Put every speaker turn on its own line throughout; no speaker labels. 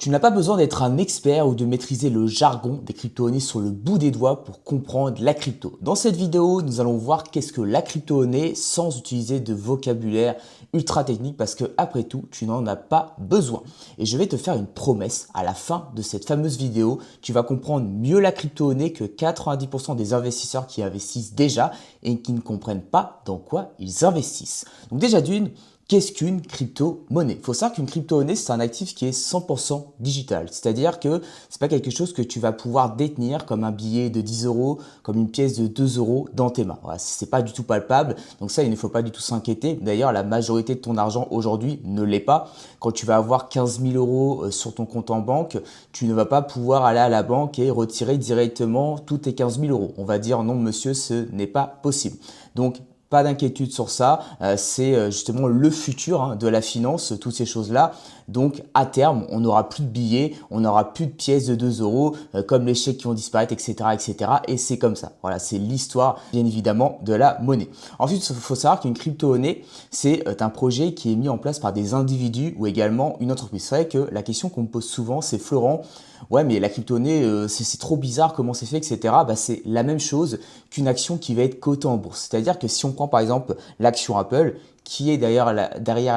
Tu n'as pas besoin d'être un expert ou de maîtriser le jargon des crypto-monnaies sur le bout des doigts pour comprendre la crypto. Dans cette vidéo, nous allons voir qu'est-ce que la crypto-monnaie sans utiliser de vocabulaire ultra technique parce que après tout, tu n'en as pas besoin. Et je vais te faire une promesse à la fin de cette fameuse vidéo, tu vas comprendre mieux la crypto-monnaie que 90% des investisseurs qui investissent déjà et qui ne comprennent pas dans quoi ils investissent. Donc déjà d'une, qu'est-ce qu'une crypto-monnaie? Il faut savoir qu'une crypto-monnaie, c'est un actif qui est 100% digital. C'est-à-dire que c'est pas quelque chose que tu vas pouvoir détenir comme un billet de 10 euros, comme une pièce de 2 euros dans tes mains. Voilà, c'est pas du tout palpable. Donc ça, il ne faut pas du tout s'inquiéter. D'ailleurs, la majorité de ton argent aujourd'hui ne l'est pas. Quand tu vas avoir 15 000 euros sur ton compte en banque, tu ne vas pas pouvoir aller à la banque et retirer directement tous tes 15 000 euros. On va dire non, monsieur, ce n'est pas possible. Donc, pas d'inquiétude sur ça, c'est justement le futur de la finance, toutes ces choses-là. Donc à terme, on n'aura plus de billets, on n'aura plus de pièces de 2 euros, comme les chèques qui vont disparaître, etc. etc. Et c'est comme ça. Voilà, c'est l'histoire bien évidemment de la monnaie. Ensuite, il faut savoir qu'une crypto-monnaie, c'est un projet qui est mis en place par des individus ou également une entreprise. C'est vrai que la question qu'on me pose souvent, c'est Florent, ouais mais la crypto-monnaie, c'est trop bizarre, comment c'est fait, etc. Bah, c'est la même chose qu'une action qui va être cotée en bourse. C'est-à-dire que si on prend par exemple l'action Apple, qui est derrière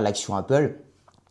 l'action Apple,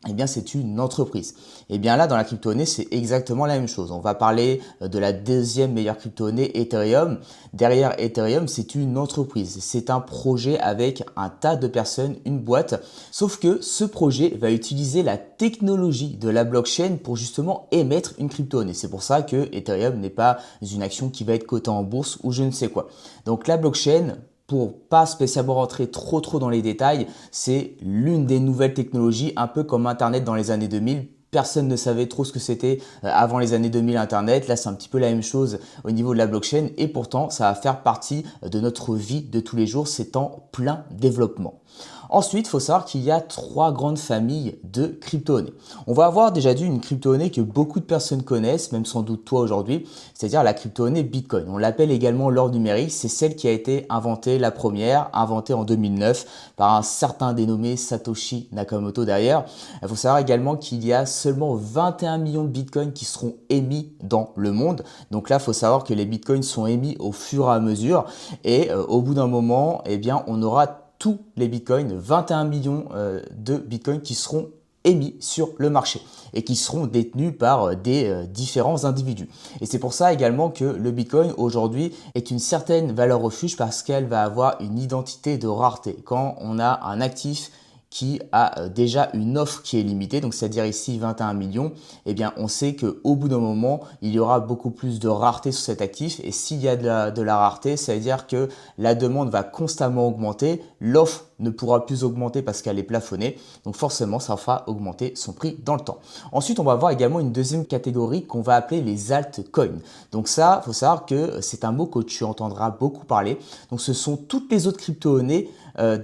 eh bien, c'est une entreprise. Et bien là, dans la crypto-monnaie, c'est exactement la même chose. On va parler de la deuxième meilleure crypto-monnaie, Ethereum. Derrière Ethereum, c'est une entreprise. C'est un projet avec un tas de personnes, une boîte. Sauf que ce projet va utiliser la technologie de la blockchain pour justement émettre une crypto-monnaie. C'est pour ça que Ethereum n'est pas une action qui va être cotée en bourse ou je ne sais quoi. Donc la blockchain, pour pas spécialement rentrer trop dans les détails, c'est l'une des nouvelles technologies, un peu comme Internet dans les années 2000. Personne ne savait trop ce que c'était avant les années 2000 Internet. Là, c'est un petit peu la même chose au niveau de la blockchain et pourtant, ça va faire partie de notre vie de tous les jours. C'est en plein développement. Ensuite, il faut savoir qu'il y a trois grandes familles de crypto-monnaies. On va avoir déjà une crypto-monnaie que beaucoup de personnes connaissent, même sans doute toi aujourd'hui, c'est-à-dire la crypto-monnaie Bitcoin. On l'appelle également l'or numérique, c'est celle qui a été inventée, la première, inventée en 2009 par un certain dénommé Satoshi Nakamoto derrière. Il faut savoir également qu'il y a seulement 21 millions de Bitcoins qui seront émis dans le monde. Donc là, il faut savoir que les Bitcoins sont émis au fur et à mesure et au bout d'un moment, eh bien, on aura tous les bitcoins, 21 millions de bitcoins qui seront émis sur le marché et qui seront détenus par des différents individus. Et c'est pour ça également que le bitcoin aujourd'hui est une certaine valeur refuge parce qu'elle va avoir une identité de rareté. Quand on a un actif qui a déjà une offre qui est limitée, donc c'est-à-dire ici 21 millions, eh bien on sait qu'au bout d'un moment, il y aura beaucoup plus de rareté sur cet actif et s'il y a de la rareté, ça veut dire que la demande va constamment augmenter, l'offre ne pourra plus augmenter parce qu'elle est plafonnée, donc forcément ça fera augmenter son prix dans le temps. Ensuite, on va avoir également une deuxième catégorie qu'on va appeler les altcoins. Donc ça, il faut savoir que c'est un mot que tu entendras beaucoup parler. Donc ce sont toutes les autres crypto-monnaies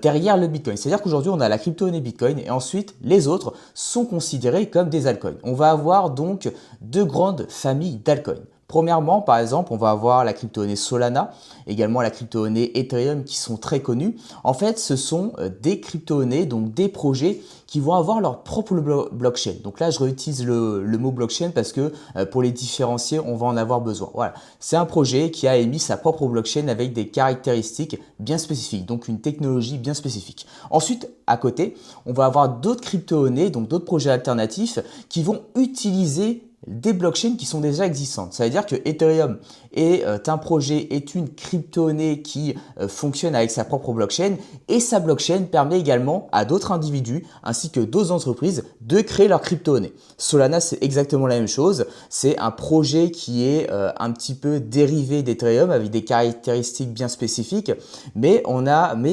derrière le Bitcoin. C'est-à-dire qu'aujourd'hui, on a la crypto-monnaie Bitcoin et ensuite, les autres sont considérés comme des altcoins. On va avoir donc deux grandes familles d'altcoins. Premièrement, par exemple, on va avoir la crypto-monnaie Solana, également la crypto-monnaie Ethereum qui sont très connues. En fait, ce sont des crypto-monnaies, donc des projets qui vont avoir leur propre blockchain. Donc là, je réutilise le mot blockchain parce que pour les différencier, on va en avoir besoin. Voilà, c'est un projet qui a émis sa propre blockchain avec des caractéristiques bien spécifiques, donc une technologie bien spécifique. Ensuite, à côté, on va avoir d'autres crypto-monnaies, donc d'autres projets alternatifs qui vont utiliser des blockchains qui sont déjà existantes. Ça veut dire que Ethereum est un projet, est une crypto-monnaie qui fonctionne avec sa propre blockchain et sa blockchain permet également à d'autres individus ainsi que d'autres entreprises de créer leur crypto-monnaie. Solana, c'est exactement la même chose. C'est un projet qui est un petit peu dérivé d'Ethereum avec des caractéristiques bien spécifiques, mais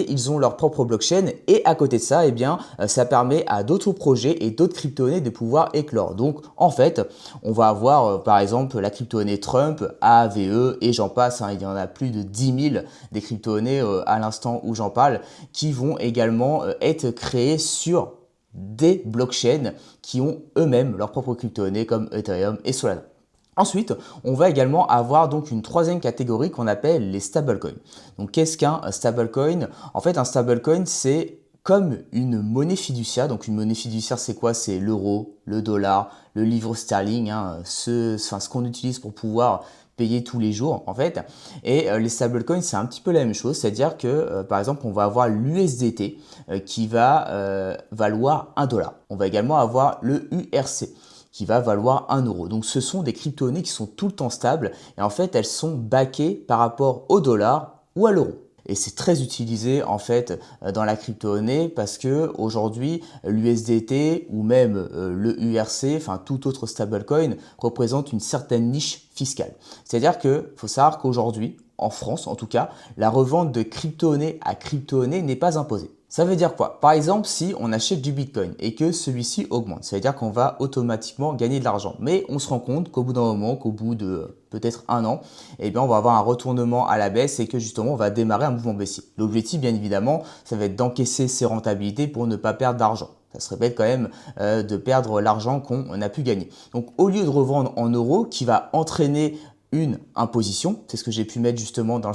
ils ont leur propre blockchain et à côté de ça, eh bien, ça permet à d'autres projets et d'autres crypto-monnaies de pouvoir éclore. Donc, en fait, on va avoir par exemple la crypto-monnaie Trump, AAVE et j'en passe. Il y en a plus de 10 000 des crypto-monnaies à l'instant où j'en parle qui vont également être créées sur des blockchains qui ont eux-mêmes leur propre crypto-monnaie comme Ethereum et Solana. Ensuite, on va également avoir donc une troisième catégorie qu'on appelle les stablecoins. Donc qu'est-ce qu'un stablecoin? En fait, un stablecoin, c'est comme une monnaie fiduciaire. Donc une monnaie fiduciaire, c'est quoi? C'est l'euro, le dollar, le livre sterling, hein, ce qu'on utilise pour pouvoir payer tous les jours en fait. Et les stablecoins, c'est un petit peu la même chose, c'est-à-dire que par exemple, on va avoir l'USDT qui va valoir 1 dollar. On va également avoir le URC qui va valoir 1 euro. Donc ce sont des crypto-monnaies qui sont tout le temps stables et en fait, elles sont backées par rapport au dollar ou à l'euro. Et c'est très utilisé en fait dans la crypto-monnaie parce que aujourd'hui l'USDT ou même le URC, enfin tout autre stablecoin représente une certaine niche fiscale. C'est-à-dire que faut savoir qu'aujourd'hui, en France en tout cas, la revente de crypto-monnaie à crypto-monnaie n'est pas imposée. Ça veut dire quoi? Par exemple, si on achète du Bitcoin et que celui-ci augmente, ça veut dire qu'on va automatiquement gagner de l'argent. Mais on se rend compte qu'au bout d'un moment, qu'au bout de peut-être un an, eh bien, on va avoir un retournement à la baisse et que justement, on va démarrer un mouvement baissier. L'objectif, bien évidemment, ça va être d'encaisser ces rentabilités pour ne pas perdre d'argent. Ça se répète quand même de perdre l'argent qu'on a pu gagner. Donc, au lieu de revendre en euros, qui va entraîner une imposition, c'est ce que j'ai pu mettre justement dans le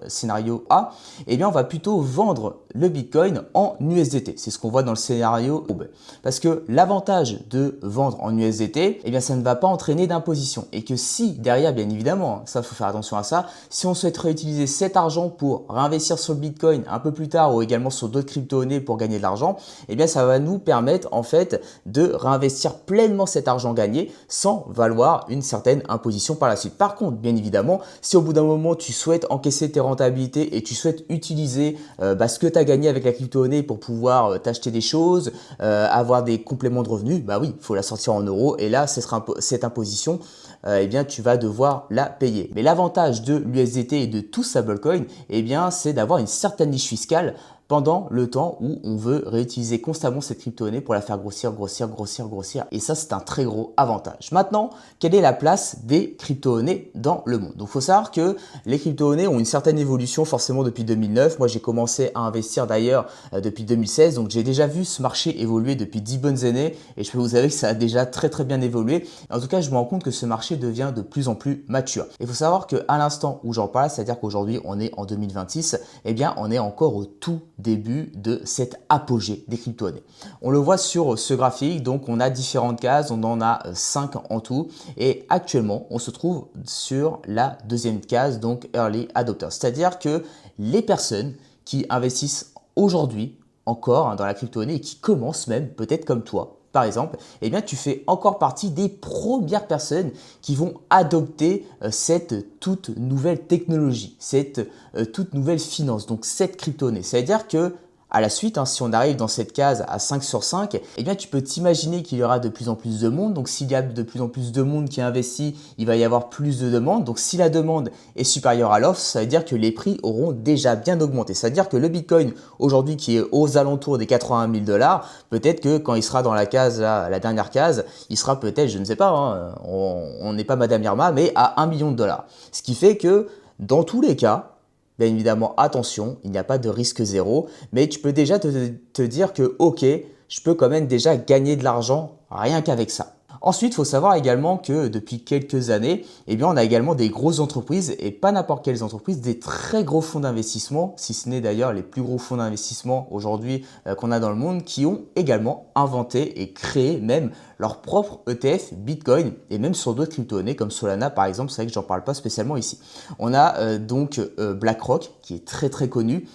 scénario A, eh bien on va plutôt vendre le Bitcoin en USDT. C'est ce qu'on voit dans le scénario B. Parce que l'avantage de vendre en USDT, eh bien ça ne va pas entraîner d'imposition. Et que si derrière, bien évidemment, ça faut faire attention à ça, si on souhaite réutiliser cet argent pour réinvestir sur le Bitcoin un peu plus tard ou également sur d'autres crypto-monnaies pour gagner de l'argent, eh bien ça va nous permettre en fait de réinvestir pleinement cet argent gagné sans valoir une certaine imposition par la suite. Par contre, bien évidemment, si au bout d'un moment tu souhaites encaisser tes rentabilités et tu souhaites utiliser ce que tu as gagné avec la crypto-monnaie pour pouvoir t'acheter des choses, avoir des compléments de revenus, bah oui, il faut la sortir en euros et là, cette imposition, eh bien, tu vas devoir la payer. Mais l'avantage de l'USDT et de tout stablecoin, eh bien, c'est d'avoir une certaine niche fiscale pendant le temps où on veut réutiliser constamment cette crypto-monnaie pour la faire grossir, grossir, grossir, grossir. Et ça, c'est un très gros avantage. Maintenant, quelle est la place des crypto-monnaies dans le monde? Donc, il faut savoir que les crypto-monnaies ont une certaine évolution forcément depuis 2009. Moi, j'ai commencé à investir d'ailleurs depuis 2016. Donc, j'ai déjà vu ce marché évoluer depuis 10 bonnes années et je peux vous avouer que ça a déjà très, très bien évolué. En tout cas, je me rends compte que ce marché devient de plus en plus mature. Il faut savoir qu'à l'instant où j'en parle, c'est-à-dire qu'aujourd'hui, on est en 2026, eh bien, on est encore au tout début de cet apogée des crypto-monnaies. On le voit sur ce graphique, donc on a différentes cases, on en a 5 en tout et actuellement on se trouve sur la deuxième case, donc Early Adopter. C'est-à-dire que les personnes qui investissent aujourd'hui encore dans la crypto-monnaie et qui commencent même peut-être comme toi, par exemple, eh bien, tu fais encore partie des premières personnes qui vont adopter cette toute nouvelle technologie, cette toute nouvelle finance, donc cette crypto-monnaie. C'est-à-dire que à la suite, si on arrive dans cette case à 5 sur 5, eh bien, tu peux t'imaginer qu'il y aura de plus en plus de monde. Donc, s'il y a de plus en plus de monde qui investit, il va y avoir plus de demandes. Donc, si la demande est supérieure à l'offre, ça veut dire que les prix auront déjà bien augmenté. C'est-à-dire que le Bitcoin, aujourd'hui, qui est aux alentours des 80 000 $, peut-être que quand il sera dans la case, là, la dernière case, il sera peut-être, je ne sais pas, on n'est pas Madame Irma, mais à 1 million de dollars. Ce qui fait que, dans tous les cas, bien évidemment, attention, il n'y a pas de risque zéro, mais tu peux déjà te dire que ok, je peux quand même déjà gagner de l'argent rien qu'avec ça. Ensuite, il faut savoir également que depuis quelques années, eh bien, on a également des grosses entreprises et pas n'importe quelles entreprises, des très gros fonds d'investissement, si ce n'est d'ailleurs les plus gros fonds d'investissement aujourd'hui qu'on a dans le monde, qui ont également inventé et créé même leur propre ETF Bitcoin et même sur d'autres crypto-monnaies comme Solana par exemple. C'est vrai que j'en parle pas spécialement ici. On a donc BlackRock qui est très très connu,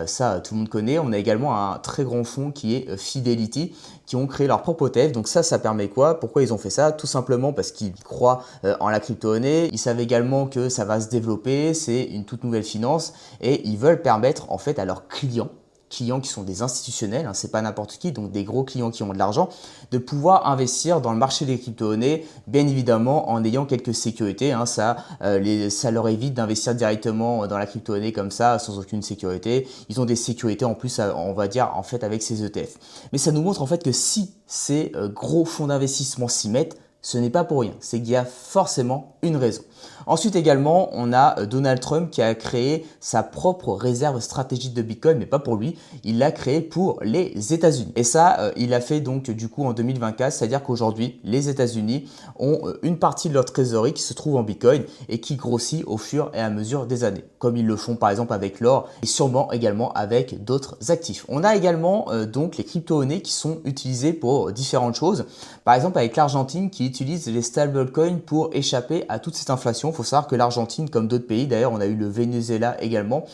ça tout le monde connaît. On a également un très grand fonds qui est Fidelity qui ont créé leur propre ETF. Donc ça permet quoi? Pourquoi ils ont fait ça? Tout simplement parce qu'ils croient en la crypto-monnaie. Ils savent également que ça va se développer, c'est une toute nouvelle finance et ils veulent permettre en fait à leurs clients qui sont des institutionnels, c'est pas n'importe qui, donc des gros clients qui ont de l'argent, de pouvoir investir dans le marché des crypto-monnaies, bien évidemment en ayant quelques sécurités. Ça leur évite d'investir directement dans la crypto-monnaie comme ça, sans aucune sécurité. Ils ont des sécurités en plus, on va dire, en fait, avec ces ETF. Mais ça nous montre en fait que si ces gros fonds d'investissement s'y mettent, ce n'est pas pour rien, c'est qu'il y a forcément une raison. Ensuite également, on a Donald Trump qui a créé sa propre réserve stratégique de Bitcoin, mais pas pour lui, il l'a créé pour les États-Unis. Et ça, il l'a fait donc du coup en 2024, c'est-à-dire qu'aujourd'hui, les États-Unis ont une partie de leur trésorerie qui se trouve en Bitcoin et qui grossit au fur et à mesure des années, comme ils le font par exemple avec l'or et sûrement également avec d'autres actifs. On a également donc les crypto-monnaies qui sont utilisées pour différentes choses. Par exemple avec l'Argentine qui utilise les stablecoins pour échapper à toute cette inflation. Il faut savoir que l'Argentine, comme d'autres pays, d'ailleurs on a eu le Venezuela également,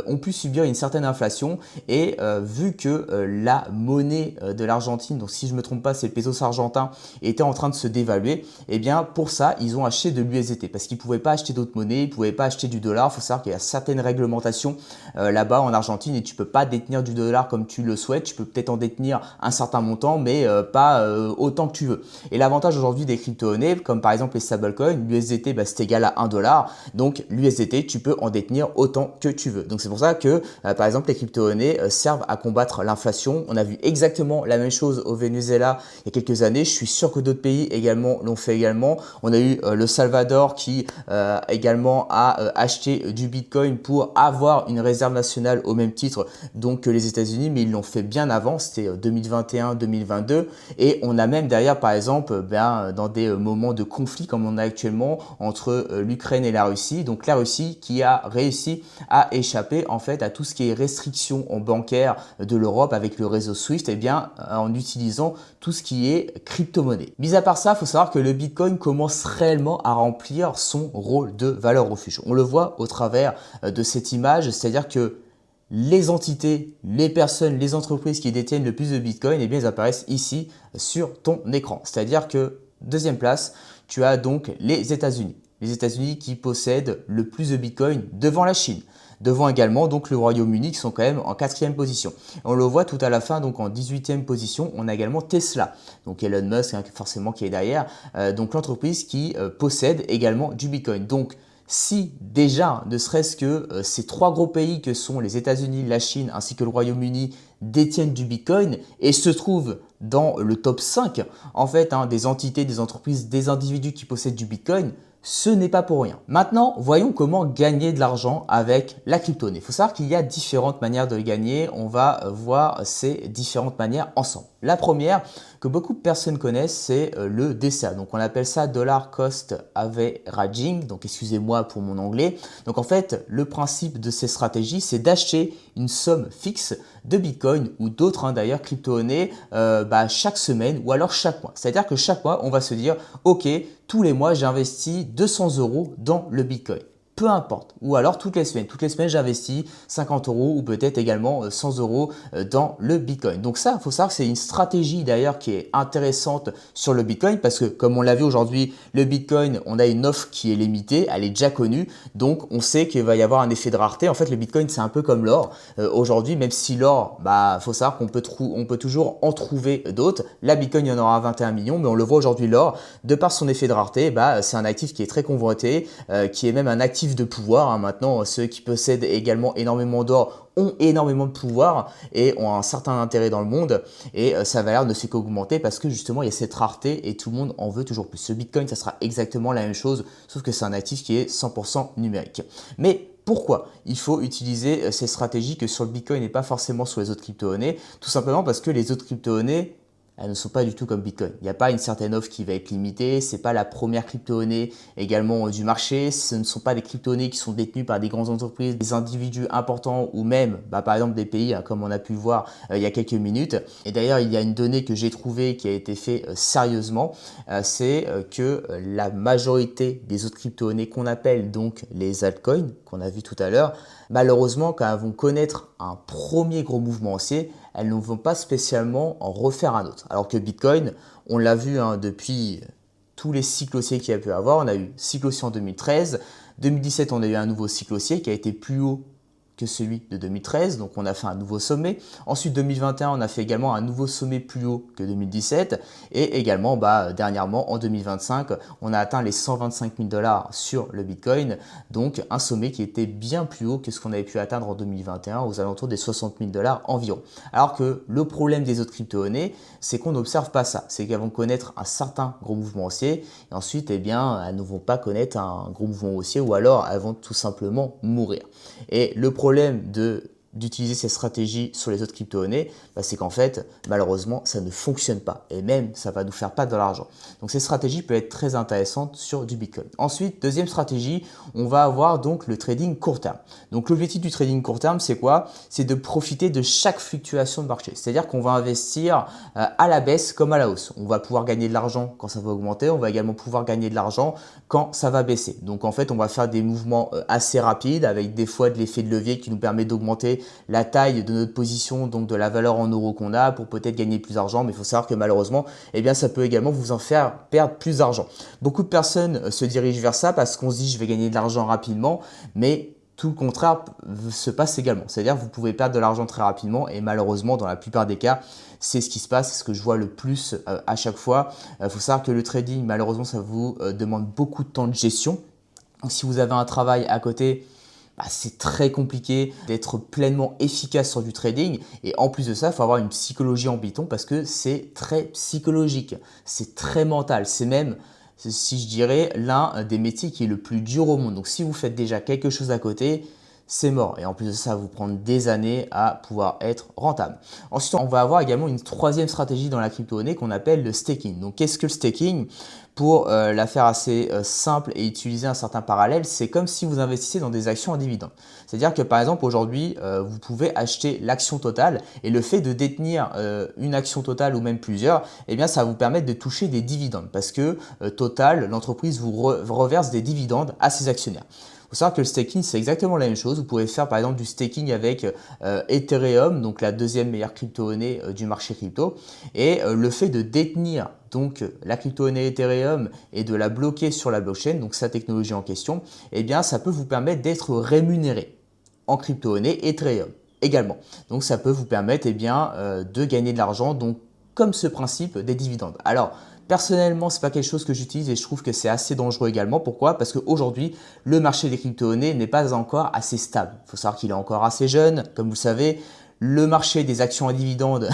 ont pu subir une certaine inflation et vu que la monnaie de l'Argentine, donc si je ne me trompe pas c'est le pesos argentin, était en train de se dévaluer, et bien pour ça ils ont acheté de l'USDT parce qu'ils ne pouvaient pas acheter d'autres monnaies, ils ne pouvaient pas acheter du dollar. Il faut savoir qu'il y a certaines réglementations là-bas en Argentine et tu ne peux pas détenir du dollar comme tu le souhaites. Tu peux peut-être en détenir un certain montant mais pas autant que tu veux. Et l'avantage aujourd'hui des crypto-monnaies comme par exemple les stablecoins, l'USDT c'est égal à 1 dollar, donc l'USDT tu peux en détenir autant que tu veux. Donc c'est pour ça que par exemple les crypto-monnaies servent à combattre l'inflation. On a vu exactement la même chose au Venezuela il y a quelques années, je suis sûr que d'autres pays également l'ont fait également. On a eu le Salvador qui également a acheté du Bitcoin pour avoir une réserve nationale au même titre donc que les États-Unis, mais ils l'ont fait bien avant, c'était 2021-2022 et on a même derrière par exemple dans des moments de conflit comme on a actuellement entre l'Ukraine et la Russie, donc la Russie qui a réussi à échapper en fait à tout ce qui est restrictions en bancaire de l'Europe avec le réseau SWIFT, et bien en utilisant tout ce qui est crypto-monnaie. Mis à part ça, il faut savoir que le Bitcoin commence réellement à remplir son rôle de valeur refuge. On le voit au travers de cette image, c'est-à-dire que les entités, les personnes, les entreprises qui détiennent le plus de Bitcoin, eh bien, ils apparaissent ici sur ton écran. C'est-à-dire que deuxième place, tu as donc les États-Unis. Les États-Unis qui possèdent le plus de Bitcoin devant la Chine. Devant également donc le Royaume-Uni qui sont quand même en 4e position. On le voit tout à la fin, donc en 18e position, on a également Tesla. Donc Elon Musk forcément qui est derrière, donc l'entreprise qui possède également du Bitcoin. Donc si déjà, ne serait-ce que ces trois gros pays que sont les États-Unis, la Chine ainsi que le Royaume-Uni détiennent du Bitcoin et se trouvent dans le top 5 en fait des entités, des entreprises, des individus qui possèdent du Bitcoin, ce n'est pas pour rien. Maintenant, voyons comment gagner de l'argent avec la crypto-monnaie. Il faut savoir qu'il y a différentes manières de gagner. On va voir ces différentes manières ensemble. La première que beaucoup de personnes connaissent, c'est le DCA. Donc on appelle ça Dollar Cost Averaging. Donc excusez-moi pour mon anglais. Donc en fait, le principe de ces stratégies, c'est d'acheter une somme fixe de Bitcoin ou d'autres d'ailleurs crypto-monnaies chaque semaine ou alors chaque mois. C'est-à-dire que chaque mois, on va se dire, ok, tous les mois, j'investis 200 € dans le Bitcoin. Peu importe. Ou alors toutes les semaines, j'investis 50 € ou peut-être également 100 € dans le Bitcoin. Donc ça, il faut savoir que c'est une stratégie d'ailleurs qui est intéressante sur le Bitcoin parce que comme on l'a vu aujourd'hui, le Bitcoin, on a une offre qui est limitée, elle est déjà connue. Donc on sait qu'il va y avoir un effet de rareté. En fait, le Bitcoin, c'est un peu comme l'or. Aujourd'hui, même si l'or, faut savoir qu'on peut toujours en trouver d'autres. La Bitcoin, il y en aura 21 millions, mais on le voit aujourd'hui, l'or, de par son effet de rareté, c'est un actif qui est très convoité, qui est même un actif de pouvoir. Maintenant, ceux qui possèdent également énormément d'or ont énormément de pouvoir et ont un certain intérêt dans le monde et sa valeur ne fait qu'augmenter parce que justement il y a cette rareté et tout le monde en veut toujours plus. Ce Bitcoin, ça sera exactement la même chose, sauf que c'est un actif qui est 100% numérique. Mais pourquoi il faut utiliser ces stratégies que sur le Bitcoin et pas forcément sur les autres crypto-monnaies? Tout simplement parce que les autres crypto-monnaies, elles ne sont pas du tout comme Bitcoin. Il n'y a pas une certaine offre qui va être limitée, ce n'est pas la première crypto-monnaie également du marché, ce ne sont pas des crypto-monnaies qui sont détenues par des grandes entreprises, des individus importants ou même par exemple des pays comme on a pu le voir il y a quelques minutes. Et d'ailleurs il y a une donnée que j'ai trouvée qui a été faite sérieusement, c'est que la majorité des autres crypto-monnaies qu'on appelle donc les altcoins, qu'on a vu tout à l'heure, malheureusement quand elles vont connaître un premier gros mouvement haussier, elles ne vont pas spécialement en refaire un autre. Alors que Bitcoin, on l'a vu depuis tous les cycles haussiers qu'il y a pu avoir. On a eu cycle haussier en 2013, 2017 on a eu un nouveau cycle haussier qui a été plus haut que celui de 2013, donc on a fait un nouveau sommet. Ensuite 2021, on a fait également un nouveau sommet plus haut que 2017 et également dernièrement en 2025, on a atteint les 125 000 $ sur le Bitcoin, donc un sommet qui était bien plus haut que ce qu'on avait pu atteindre en 2021 aux alentours des 60 000 $ environ. Alors que le problème des autres crypto-monnaies, c'est qu'on n'observe pas ça, c'est qu'elles vont connaître un certain gros mouvement haussier et ensuite elles ne vont pas connaître un gros mouvement haussier ou alors elles vont tout simplement mourir. Et le problème d'utiliser ces stratégies sur les autres crypto-monnaies, c'est qu'en fait, malheureusement, ça ne fonctionne pas. Et même, ça va nous faire perdre de l'argent. Donc, ces stratégies peuvent être très intéressantes sur du Bitcoin. Ensuite, deuxième stratégie, on va avoir donc le trading court terme. Donc, l'objectif du trading court terme, c'est quoi? C'est de profiter de chaque fluctuation de marché. C'est-à-dire qu'on va investir à la baisse comme à la hausse. On va pouvoir gagner de l'argent quand ça va augmenter. On va également pouvoir gagner de l'argent quand ça va baisser. Donc, en fait, on va faire des mouvements assez rapides avec des fois de l'effet de levier qui nous permet d'augmenter la taille de notre position, donc de la valeur en euros qu'on a pour peut-être gagner plus d'argent. Mais il faut savoir que malheureusement, ça peut également vous en faire perdre plus d'argent. Beaucoup de personnes se dirigent vers ça parce qu'on se dit je vais gagner de l'argent rapidement, mais tout le contraire se passe également. C'est-à-dire que vous pouvez perdre de l'argent très rapidement et malheureusement, dans la plupart des cas, c'est ce qui se passe, c'est ce que je vois le plus à chaque fois. Il faut savoir que le trading, malheureusement, ça vous demande beaucoup de temps de gestion. Donc, si vous avez un travail à côté, c'est très compliqué d'être pleinement efficace sur du trading et en plus de ça, il faut avoir une psychologie en Python parce que c'est très psychologique, c'est très mental, c'est même, si je dirais, l'un des métiers qui est le plus dur au monde. Donc si vous faites déjà quelque chose à côté, c'est mort. Et en plus de ça, ça va vous prendre des années à pouvoir être rentable. Ensuite, on va avoir également une troisième stratégie dans la crypto-monnaie qu'on appelle le staking. Donc, qu'est-ce que le staking? Pour la faire assez simple et utiliser un certain parallèle, c'est comme si vous investissez dans des actions à dividendes. C'est-à-dire que par exemple, aujourd'hui, vous pouvez acheter l'action Total et le fait de détenir une action Total ou même plusieurs, ça va vous permettre de toucher des dividendes parce que Total, l'entreprise, vous reverse des dividendes à ses actionnaires. Il faut savoir que le staking, c'est exactement la même chose. Vous pouvez faire par exemple du staking avec Ethereum, donc la deuxième meilleure crypto-monnaie du marché crypto. Et le fait de détenir donc la crypto-monnaie Ethereum et de la bloquer sur la blockchain, donc sa technologie en question, ça peut vous permettre d'être rémunéré en crypto-monnaie Ethereum également. Donc ça peut vous permettre de gagner de l'argent, donc comme ce principe des dividendes. Alors, personnellement, ce n'est pas quelque chose que j'utilise et je trouve que c'est assez dangereux également. Pourquoi? Parce qu'aujourd'hui, le marché des crypto-monnaies n'est pas encore assez stable. Il faut savoir qu'il est encore assez jeune. Comme vous le savez, le marché des actions à dividendes,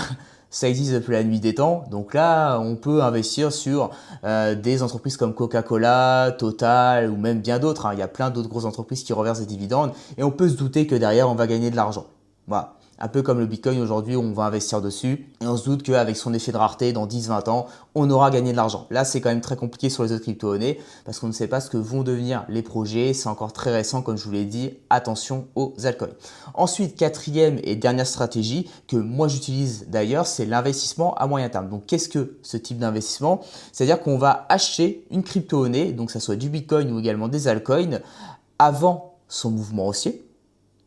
ça existe depuis la nuit des temps. Donc là, on peut investir sur des entreprises comme Coca-Cola, Total ou même bien d'autres. Il y a plein d'autres grosses entreprises qui reversent des dividendes et on peut se douter que derrière, on va gagner de l'argent. Voilà. Un peu comme le Bitcoin aujourd'hui, on va investir dessus et on se doute qu'avec son effet de rareté, dans 10-20 ans, on aura gagné de l'argent. Là, c'est quand même très compliqué sur les autres crypto-monnaies parce qu'on ne sait pas ce que vont devenir les projets. C'est encore très récent, comme je vous l'ai dit. Attention aux altcoins. Ensuite, quatrième et dernière stratégie que moi j'utilise d'ailleurs, c'est l'investissement à moyen terme. Donc, qu'est-ce que ce type d'investissement? C'est-à-dire qu'on va acheter une crypto-monnaie, donc ça soit du Bitcoin ou également des altcoins, avant son mouvement haussier.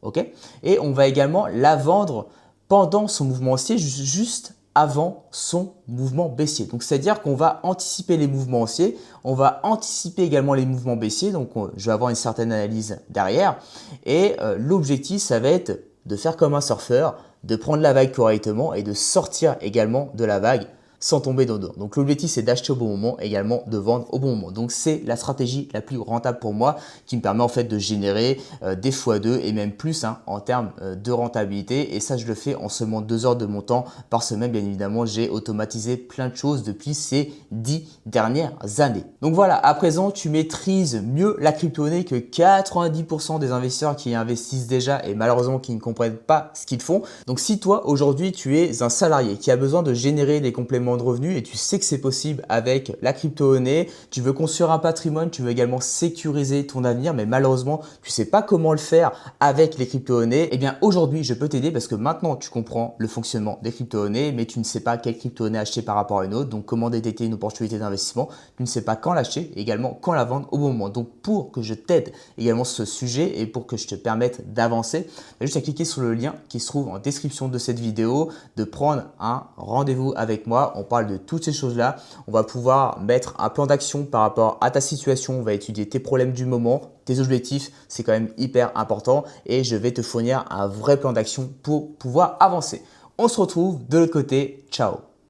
Okay, et on va également la vendre pendant son mouvement haussier, juste avant son mouvement baissier. Donc, c'est-à-dire qu'on va anticiper les mouvements haussiers, on va anticiper également les mouvements baissiers. Donc, je vais avoir une certaine analyse derrière. Et l'objectif, ça va être de faire comme un surfeur, de prendre la vague correctement et de sortir également de la vague sans tomber dans l'eau. Donc l'objectif, c'est d'acheter au bon moment, également de vendre au bon moment. Donc c'est la stratégie la plus rentable pour moi qui me permet en fait de générer des x2 et même plus en termes de rentabilité. Et ça, je le fais en seulement 2 heures de mon temps par semaine. Bien évidemment, j'ai automatisé plein de choses depuis ces 10 dernières années. Donc voilà, à présent, tu maîtrises mieux la crypto-monnaie que 90% des investisseurs qui investissent déjà et malheureusement qui ne comprennent pas ce qu'ils font. Donc si toi, aujourd'hui, tu es un salarié qui a besoin de générer des compléments de revenus et tu sais que c'est possible avec la crypto-monnaie, tu veux construire un patrimoine, tu veux également sécuriser ton avenir, mais malheureusement, tu sais pas comment le faire avec les crypto-monnaies, eh bien aujourd'hui, je peux t'aider parce que maintenant, tu comprends le fonctionnement des crypto-monnaies, mais tu ne sais pas quelle crypto-monnaie acheter par rapport à une autre, donc comment détecter une opportunité d'investissement, tu ne sais pas quand l'acheter, également quand la vendre au bon moment. Donc pour que je t'aide également sur ce sujet et pour que je te permette d'avancer, tu as juste à cliquer sur le lien qui se trouve en description de cette vidéo, de prendre un rendez-vous avec moi. on parle de toutes ces choses-là. On va pouvoir mettre un plan d'action par rapport à ta situation. On va étudier tes problèmes du moment, tes objectifs. C'est quand même hyper important et je vais te fournir un vrai plan d'action pour pouvoir avancer. On se retrouve de l'autre côté. Ciao!